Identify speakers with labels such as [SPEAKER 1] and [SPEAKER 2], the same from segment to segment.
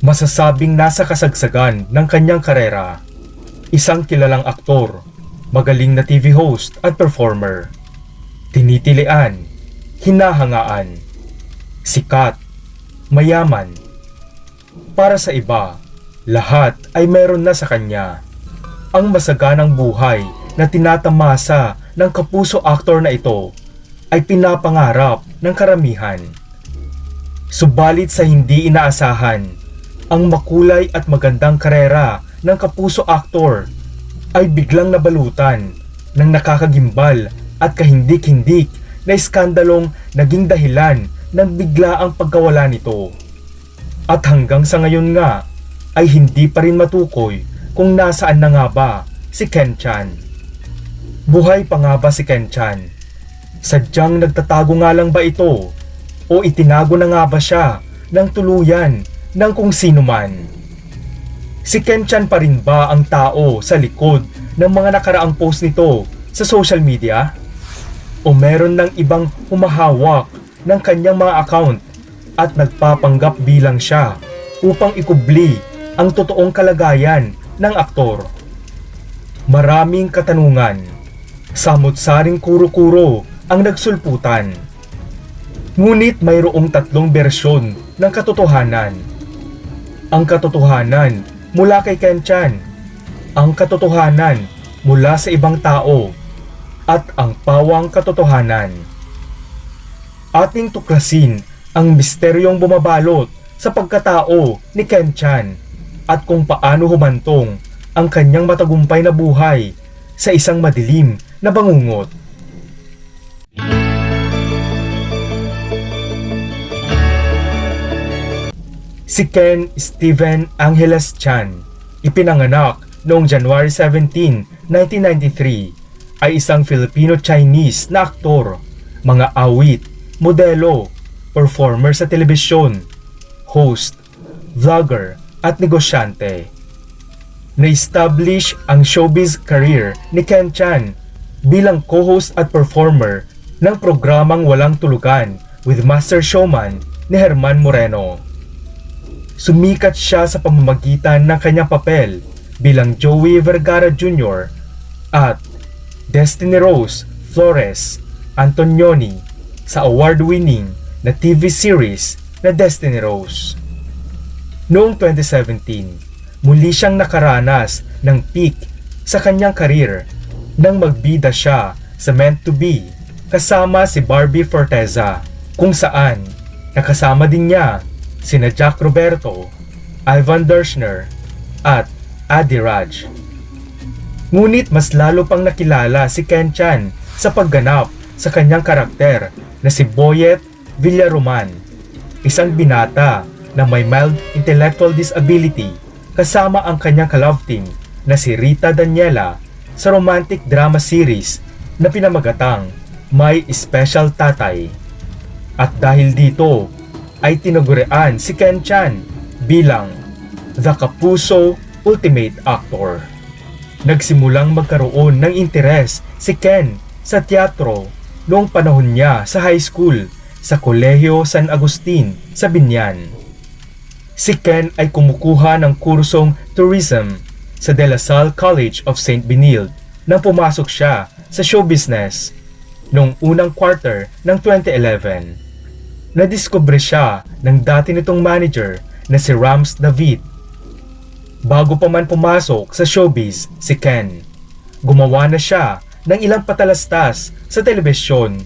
[SPEAKER 1] Masasabing nasa kasagsagan ng kanyang karera. Isang kilalang aktor, magaling na TV host at performer. Tinitilian, hinahangaan, sikat, mayaman. Para sa iba, lahat ay meron na sa kanya. Ang masaganang buhay na tinatamasa ng kapuso aktor na ito ay pinapangarap ng karamihan. Subalit sa hindi inaasahan, ang makulay at magandang karera ng kapuso aktor ay biglang nabalutan ng nakakagimbal at kahindik-hindik na iskandalong naging dahilan ng biglaang pagkawala nito. At hanggang sa ngayon nga ay hindi pa rin matukoy kung nasaan na nga ba si Ken Chan. Buhay pa nga ba si Ken Chan? Sadyang nagtatago nga lang ba ito? O itinago na nga ba siya ng tuluyan ng kung sino man? Si Ken Chan pa rin ba ang tao sa likod ng mga nakaraang post nito sa social media? O meron ng ibang humahawak ng kanyang mga account at nagpapanggap bilang siya upang ikubli ang totoong kalagayan ng aktor? Maraming katanungan, samot-saring kuro-kuro ang nagsulputan. Ngunit mayroong tatlong bersyon ng katotohanan. Ang katotohanan mula kay Ken Chan, ang katotohanan mula sa ibang tao, at ang pawang katotohanan. Ating tuklasin ang misteryong bumabalot sa pagkatao ni Ken Chan at kung paano humantong ang kanyang matagumpay na buhay sa isang madilim na bangungot. Si Ken Steven Angeles Chan, ipinanganak noong January 17, 1993, ay isang Filipino-Chinese na aktor, mga awit, modelo, performer sa telebisyon, host, vlogger at negosyante. Na-establish ang showbiz career ni Ken Chan bilang co-host at performer ng programang Walang Tulugan with Master Showman ni Herman Moreno. Sumikat siya sa pamamagitan ng kanyang papel bilang Joey Vergara Jr. at Destiny Rose Flores Antonioni sa award-winning na TV series na Destiny Rose. Noong 2017, muli siyang nakaranas ng peak sa kanyang karir nang magbida siya sa Meant to Be kasama si Barbie Forteza, kung saan nakasama din niya sina Jack Roberto, Ivan Dershner at Adi Raj. Ngunit mas lalo pang nakilala si Ken Chan sa pagganap sa kanyang karakter na si Boyet Villaroman, isang binata na may mild intellectual disability kasama ang kanyang ka-love team na si Rita Daniela sa romantic drama series na pinamagatang My Special Tatay. At dahil dito ay tinagurian si Ken Chan bilang The Kapuso Ultimate Actor. Nagsimulang magkaroon ng interes si Ken sa teatro noong panahon niya sa high school sa Kolehiyo San Agustin sa Binyan. Si Ken ay kumukuha ng kursong tourism sa De La Salle College of St. Benilde nang pumasok siya sa show business noong unang quarter ng 2011. Nadiskubre siya ng dati nitong manager na si Rams David. Bago pa man pumasok sa showbiz si Ken, gumawa na siya ng ilang patalastas sa telebisyon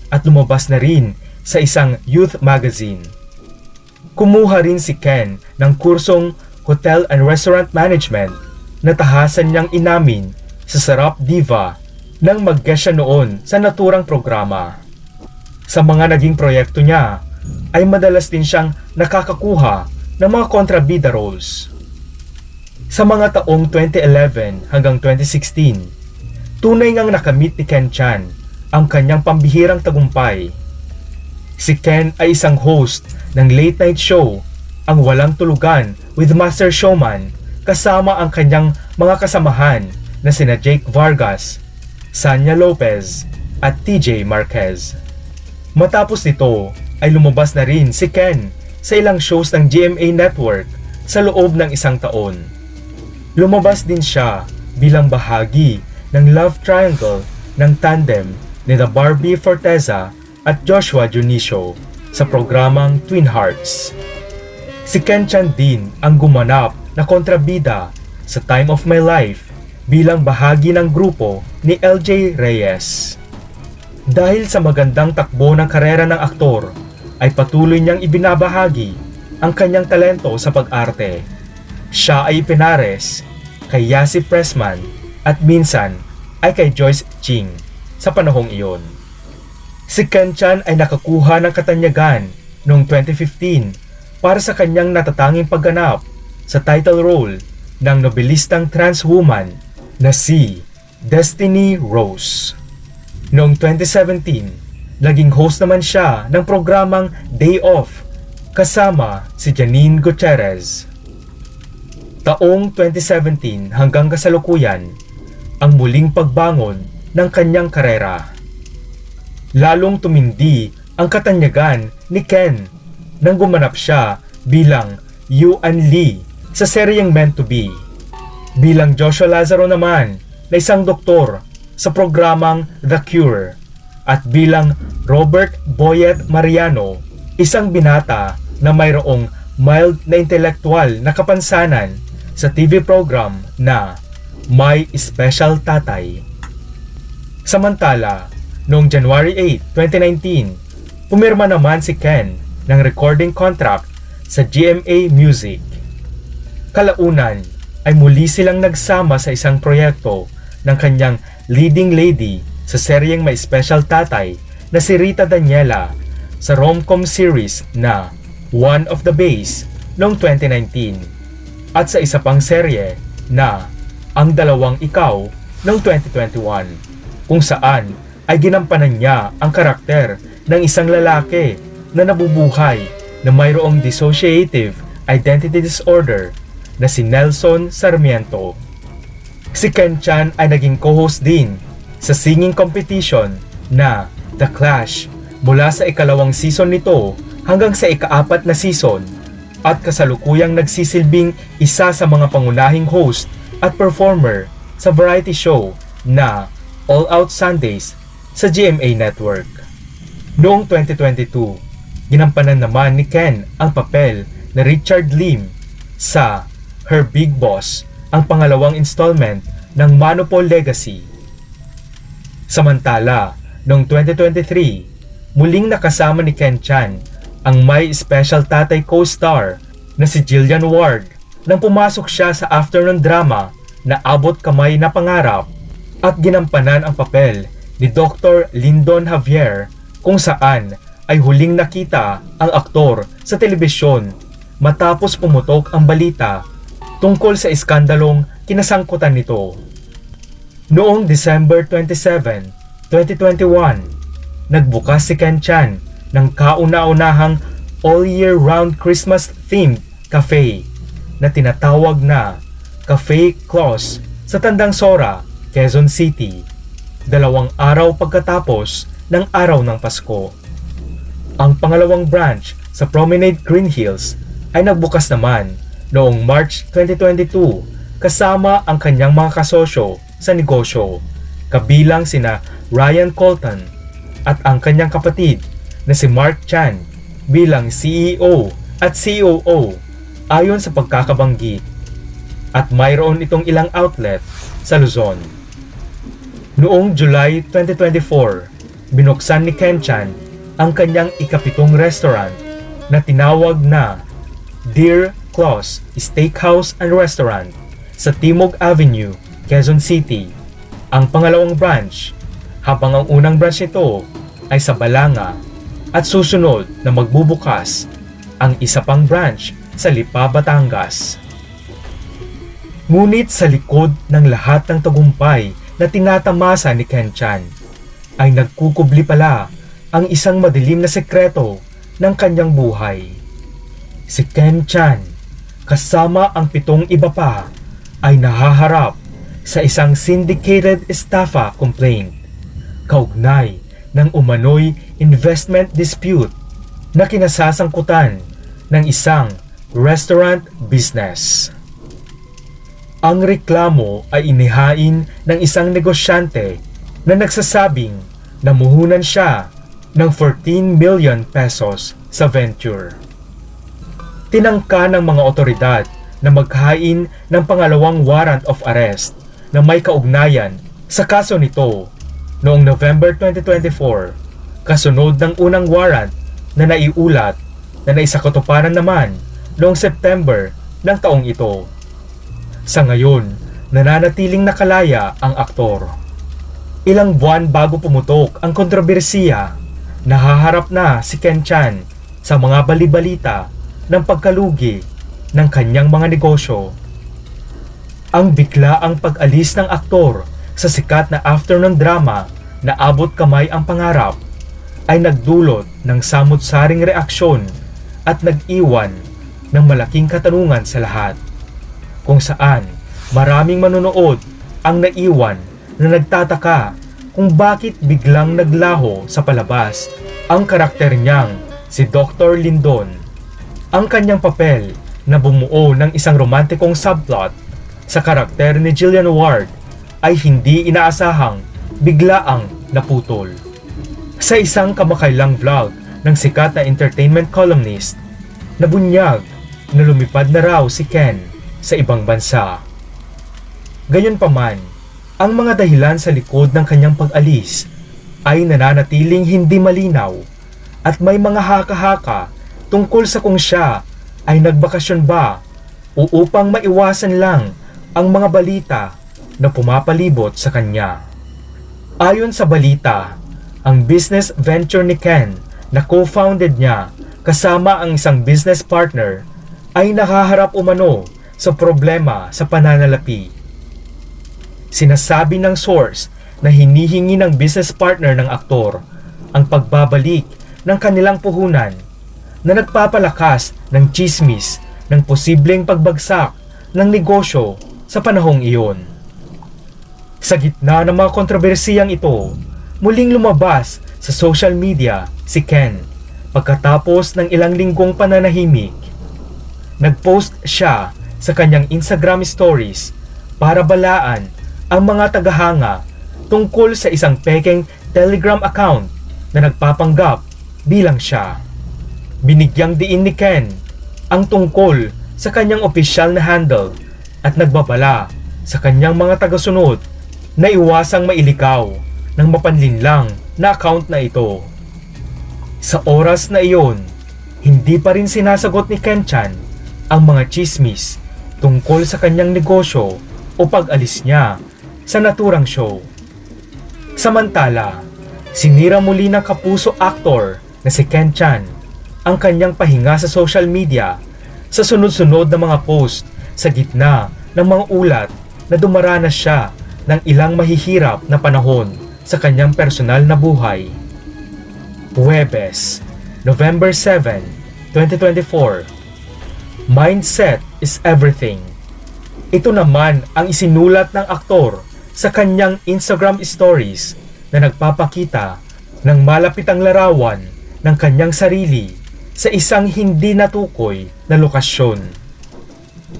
[SPEAKER 1] at lumabas na rin sa isang youth magazine. Kumuha rin si Ken ng kursong Hotel and Restaurant Management na tahasan niyang inamin sa Sarap Diva nang mag-guest siya noon sa naturang programa. Sa mga naging proyekto niya, ay madalas din siyang nakakakuha ng mga kontrabida roles. Sa mga taong 2011 hanggang 2016, tunay ngang nakamit ni Ken Chan ang kanyang pambihirang tagumpay. Si Ken ay isang host ng late night show, ang Walang Tulugan with Master Showman, kasama ang kanyang mga kasamahan na sina Jake Vargas, Sanya Lopez at TJ Marquez. Matapos nito ay lumabas na rin si Ken sa ilang shows ng GMA Network sa loob ng isang taon. Lumabas din siya bilang bahagi ng love triangle ng tandem ni Barbie Forteza at Joshua Junicio sa programang Twin Hearts. Si Ken Chan din ang gumanap na kontrabida sa Time of My Life bilang bahagi ng grupo ni LJ Reyes. Dahil sa magandang takbo ng karera ng aktor, ay patuloy niyang ibinabahagi ang kanyang talento sa pag-arte. Siya ay pinares kay Yasi Pressman at minsan ay kay Joyce Ching sa panahong iyon. Si Ken Chan ay nakakuha ng katanyagan noong 2015 para sa kanyang natatanging pagganap sa title role ng nobelistang trans woman na si Destiny Rose. Noong 2017, naging host naman siya ng programang Day Off kasama si Janine Gutierrez. Taong 2017 hanggang kasalukuyan, ang muling pagbangon ng kanyang karera. Lalong tumindi ang katanyagan ni Ken nang gumanap siya bilang Yuan Lee sa seryeng Meant to Be. Bilang Joshua Lazaro naman na isang doktor sa programang The Cure at bilang Robert Boyet Mariano, isang binata na mayroong mild na intelektual na kapansanan sa TV program na My Special Tatay. Samantala, noong January 8, 2019, pumirma naman si Ken ng recording contract sa GMA Music. Kalaunan ay muli silang nagsama sa isang proyekto ng kanyang leading lady sa seryeng My Special Tatay na si Rita Daniela sa rom-com series na One of the Bays noong 2019 at sa isa pang serye na Ang Dalawang Ikaw noong 2021 kung saan ay ginampanan niya ang karakter ng isang lalaki na nabubuhay na mayroong dissociative identity disorder na si Nelson Sarmiento. Si Ken Chan ay naging co-host din sa singing competition na The Clash mula sa ikalawang season nito hanggang sa ika-4 na season at kasalukuyang nagsisilbing isa sa mga pangunahing host at performer sa variety show na All Out Sundays sa GMA Network. Noong 2022, ginampanan naman ni Ken ang papel na Richard Lim sa Her Big Boss, ang pangalawang installment ng Manopol Legacy. Samantala, noong 2023, muling nakasama ni Ken Chan ang My Special Tatay co-star na si Jillian Ward nang pumasok siya sa afternoon drama na Abot Kamay na Pangarap at ginampanan ang papel ni Dr. Lyndon Javier kung saan ay huling nakita ang aktor sa telebisyon matapos pumutok ang balita tungkol sa iskandalong kinasangkutan nito. Noong December 27, 2021, nagbukas si Ken Chan ng kauna-unahang all-year-round Christmas-themed cafe na tinatawag na Cafe Claus sa Tandang Sora, Quezon City, 2 araw pagkatapos ng araw ng Pasko. Ang pangalawang branch sa Promenade Green Hills ay nagbukas naman noong March 2022 kasama ang kanyang mga kasosyo sa negosyo, kabilang sina Ryan Colton at ang kanyang kapatid na si Mark Chan bilang CEO at COO ayon sa pagkakabanggit, at mayroon itong ilang outlet sa Luzon. Noong July 2024, binuksan ni Ken Chan ang kanyang ika-7 restaurant na tinawag na Dear Claus Steakhouse and Restaurant sa Timog Avenue, Quezon City, ang pangalawang branch, habang ang unang branch nito ay sa Balanga at susunod na magbubukas ang isa pang branch sa Lipa, Batangas. Ngunit sa likod ng lahat ng tagumpay na tinatamasa ni Ken Chan, ay nagkukubli pala ang isang madilim na sekreto ng kanyang buhay. Si Ken Chan, kasama ang 7 iba pa, ay nahaharap sa isang syndicated estafa complaint kaugnay ng umano'y investment dispute na kinasasangkutan ng isang restaurant business. Ang reklamo ay inihain ng isang negosyante na nagsasabing namuhunan siya ng 14 million pesos sa venture. Tinangka ng mga otoridad na maghain ng pangalawang warrant of arrest na may kaugnayan sa kaso nito noong November 2024, kasunod ng unang warrant na naiulat na naisakatuparan naman noong September ng taong ito. Sa ngayon, nananatiling nakalaya ang aktor. Ilang buwan bago pumutok ang kontrobersiya, nahaharap na si Ken Chan sa mga balibalita ng pagkalugi ng kanyang mga negosyo. Ang biglaang pag-alis ng aktor sa sikat na afternoon drama na Abot Kamay ang Pangarap ay nagdulot ng samut-saring reaksyon at nag-iwan ng malaking katanungan sa lahat, kung saan maraming manonood ang naiwan na nagtataka kung bakit biglang naglaho sa palabas ang karakter niyang si Dr. Lindon. Ang kanyang papel na bumuo ng isang romantikong subplot sa karakter ni Jillian Ward ay hindi inaasahang biglaang naputol. Sa isang kamakailang vlog ng sikat na entertainment columnist, nabunyag na lumipad na raw si Ken sa ibang bansa. Gayunpaman, ang mga dahilan sa likod ng kanyang pag-alis ay nananatiling hindi malinaw at may mga haka-haka tungkol sa kung siya ay nagbakasyon ba o upang maiwasan lang ang mga balita na pumapalibot sa kanya. Ayon sa balita, ang business venture ni Ken na co-founded niya kasama ang isang business partner ay nakaharap umano sa problema sa pananalapi. Sinasabi ng source na hinihingi ng business partner ng aktor ang pagbabalik ng kanilang puhunan na nagpapalakas ng tsismis ng posibleng pagbagsak ng negosyo sa panahong iyon. Sa gitna ng mga kontrobersiyang ito, muling lumabas sa social media si Ken pagkatapos ng ilang linggong pananahimik. Nagpost siya sa kanyang Instagram stories para balaan ang mga tagahanga tungkol sa isang pekeng Telegram account na nagpapanggap bilang siya. Binigyang diin ni Ken ang tungkol sa kanyang opisyal na handle at nagbabala sa kanyang mga tagasunod na iwasang mailikaw ng mapanlinlang na account na ito. Sa oras na iyon, hindi pa rin sinasagot ni Ken Chan ang mga chismis tungkol sa kanyang negosyo o pag-alis niya sa naturang show. Samantala, sinira muli ng kapuso actor na si Ken Chan ang kanyang pahinga sa social media sa sunod-sunod na mga post sa gitna ng mga ulat na dumaranas siya ng ilang mahihirap na panahon sa kanyang personal na buhay. Huwebes, November 7, 2024. Mindset is everything. Ito naman ang isinulat ng aktor sa kanyang Instagram stories na nagpapakita ng malapitang larawan ng kanyang sarili sa isang hindi natukoy na lokasyon.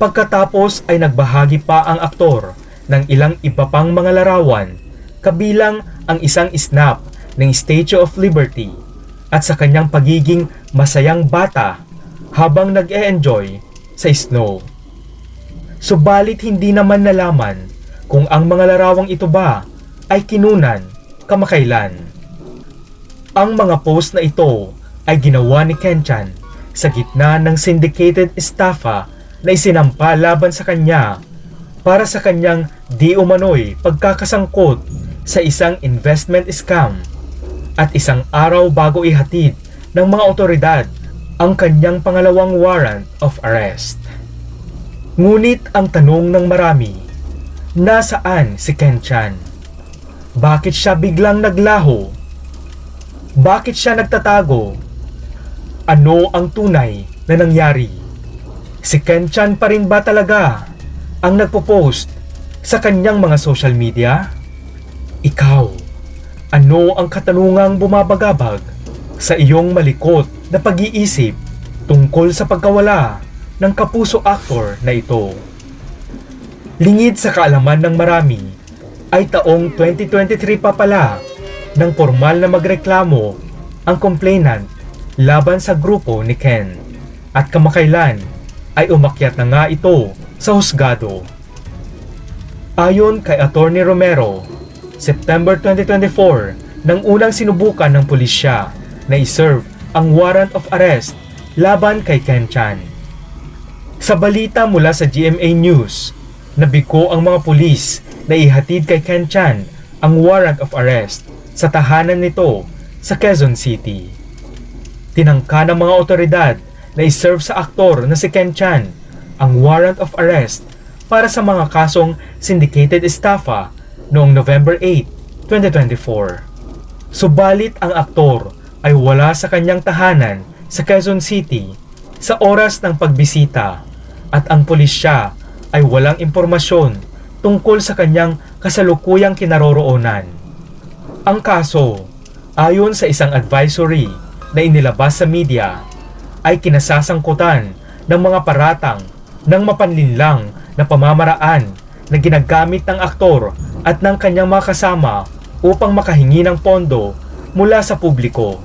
[SPEAKER 1] Pagkatapos ay nagbahagi pa ang aktor ng ilang iba pang mga larawan, kabilang ang isang snap ng Statue of Liberty at sa kanyang pagiging masayang bata habang nag-e-enjoy sa snow. Subalit hindi naman nalaman kung ang mga larawang ito ba ay kinunan kamakailan. Ang mga post na ito ay ginawa ni Ken Chan sa gitna ng syndicated estafa na isinampa laban sa kanya para sa kanyang di umano'y pagkakasangkot sa isang investment scam at isang araw bago ihatid ng mga otoridad ang kanyang pangalawang warrant of arrest. Ngunit ang tanong ng marami, nasaan si Ken Chan? Bakit siya biglang naglaho? Bakit siya nagtatago? Ano ang tunay na nangyari? Si Ken Chan pa rin ba talaga ang nagpo-post sa kanyang mga social media? Ikaw, ano ang katanungang bumabagabag sa iyong malikot na pag-iisip tungkol sa pagkawala ng kapuso aktor na ito. Lingid sa kaalaman ng marami, ay taong 2023 pa pala nang formal na magreklamo ang complainant laban sa grupo ni Ken, at kamakailan ay umakyat na nga ito sa husgado. Ayon kay Attorney Romero, September 2024 nang unang sinubukan ng pulisya na iserve ang warrant of arrest laban kay Ken Chan. Sa balita mula sa GMA News, nabiko ang mga pulis na ihatid kay Ken Chan ang warrant of arrest sa tahanan nito sa Quezon City. Tinangka ng mga otoridad na iserve sa aktor na si Ken Chan ang warrant of arrest para sa mga kasong syndicated estafa noong November 8, 2024. Subalit ang aktor ay wala sa kanyang tahanan sa Quezon City sa oras ng pagbisita, at ang pulisya ay walang impormasyon tungkol sa kanyang kasalukuyang kinaroroonan. Ang kaso, ayon sa isang advisory na inilabas sa media, ay kinasasangkutan ng mga paratang ng mapanlinlang na pamamaraan na ginagamit ng aktor at ng kanyang mga kasama upang makahingi ng pondo mula sa publiko.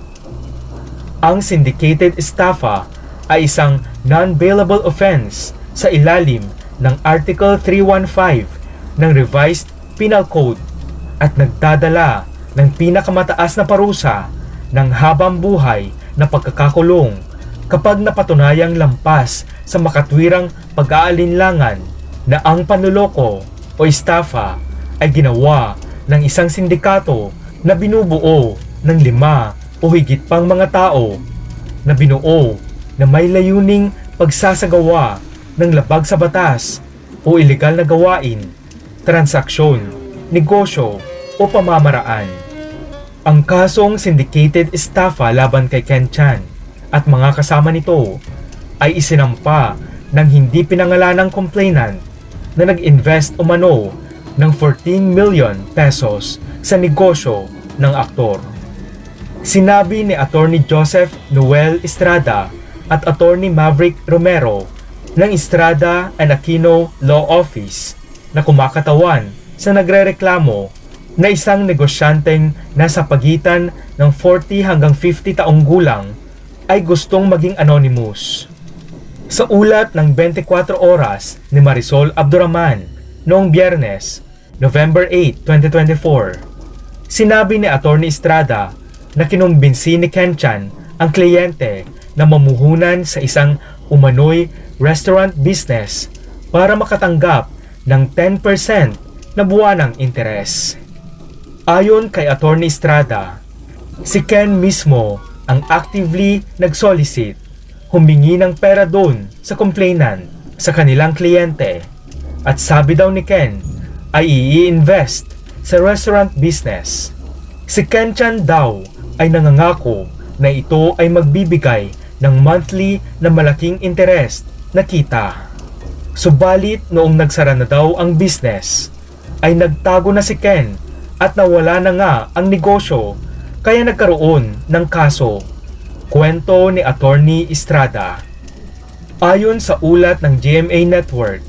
[SPEAKER 1] Ang syndicated estafa ay isang non-bailable offense sa ilalim ng Article 315 ng Revised Penal Code at nagdadala ng pinakamataas na parusa ng habang buhay na pagkakakulong kapag napatunayang lampas sa makatwirang pag-aalinlangan na ang panloloko o estafa ay ginawa ng isang sindikato na binubuo ng 5 o higit pang mga tao na binuo na may layuning pagsasagawa ng labag sa batas o ilegal na gawain, transaksyon, negosyo o pamamaraan. Ang kasong syndicated estafa laban kay Ken Chan at mga kasama nito ay isinampa ng hindi pinangalanang complainant na nag-invest umano ng 14 million pesos sa negosyo ng aktor. Sinabi ni Attorney Joseph Noel Estrada at Attorney Maverick Romero ng Estrada and Aquino Law Office na kumakatawan sa nagrereklamo na isang negosyanteng nasa pagitan ng 40 hanggang 50 taong gulang ay gustong maging anonymous. Sa ulat ng 24 oras ni Marisol Abdurrahman noong Biyernes, November 8, 2024, sinabi ni Attorney Estrada na kinumbinsi ni Ken Chan ang kliyente na mamuhunan sa isang umano'y restaurant business para makatanggap ng 10% na buwanang interes. Ayon kay Attorney Estrada, si Ken mismo ang actively nag-solicit, humingi ng pera doon sa complainant sa kanilang kliyente, at sabi daw ni Ken ay i-invest sa restaurant business. Si Ken Chan daw ay nangangako na ito ay magbibigay ng monthly na malaking interest na kita. Subalit noong nagsara na daw ang business, ay nagtago na si Ken at nawala na nga ang negosyo, kaya nagkaroon ng kaso. Kwento ni Attorney Estrada. Ayon sa ulat ng GMA Network,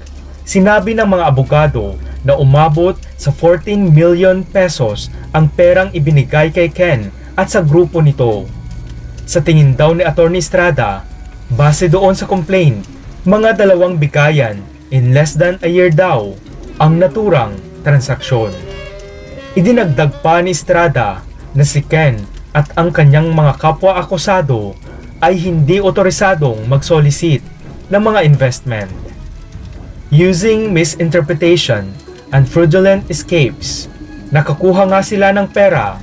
[SPEAKER 1] sinabi ng mga abogado na umabot sa 14 million pesos ang perang ibinigay kay Ken at sa grupo nito. Sa tingin daw ni Attorney Estrada, base doon sa complaint, mga 2 bikayan in less than a year daw ang naturang transaksyon. Idinagdag pa ni Estrada na si Ken at ang kanyang mga kapwa akusado ay hindi otorisadong mag-solicit ng mga investment. Using misinterpretation and fraudulent escapes, nakakuha nga sila ng pera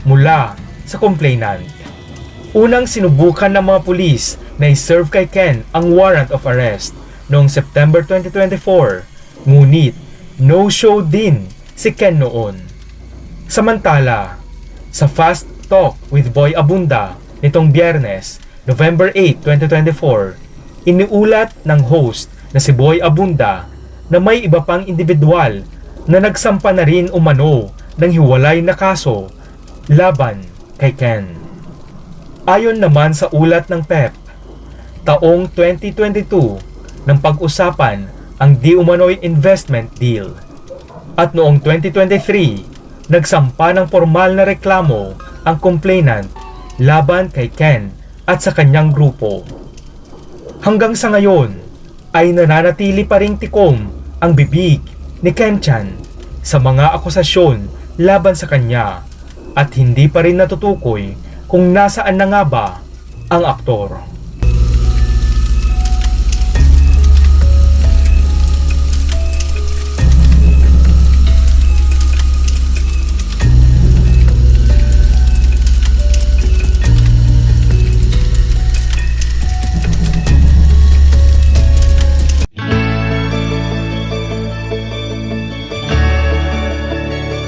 [SPEAKER 1] mula sa complainant. Unang sinubukan ng mga pulis na i-serve kay Ken ang warrant of arrest noong September 2024, ngunit no-show din si Ken noon. Samantala, sa Fast Talk with Boy Abunda nitong Biyernes, November 8, 2024, iniulat ng host na si Boy Abunda na may iba pang individual na nagsampa na rin umano ng hiwalay na kaso laban kay Ken. Ayon naman sa ulat ng PEP, taong 2022 ng pag-usapan ang di umano'y investment deal. At noong 2023, nagsampa ng formal na reklamo ang complainant laban kay Ken at sa kanyang grupo. Hanggang sa ngayon ay nananatili pa ring tikom ang bibig ni Ken Chan sa mga akusasyon laban sa kanya at hindi pa rin natutukoy kung nasaan na nga ba ang aktor.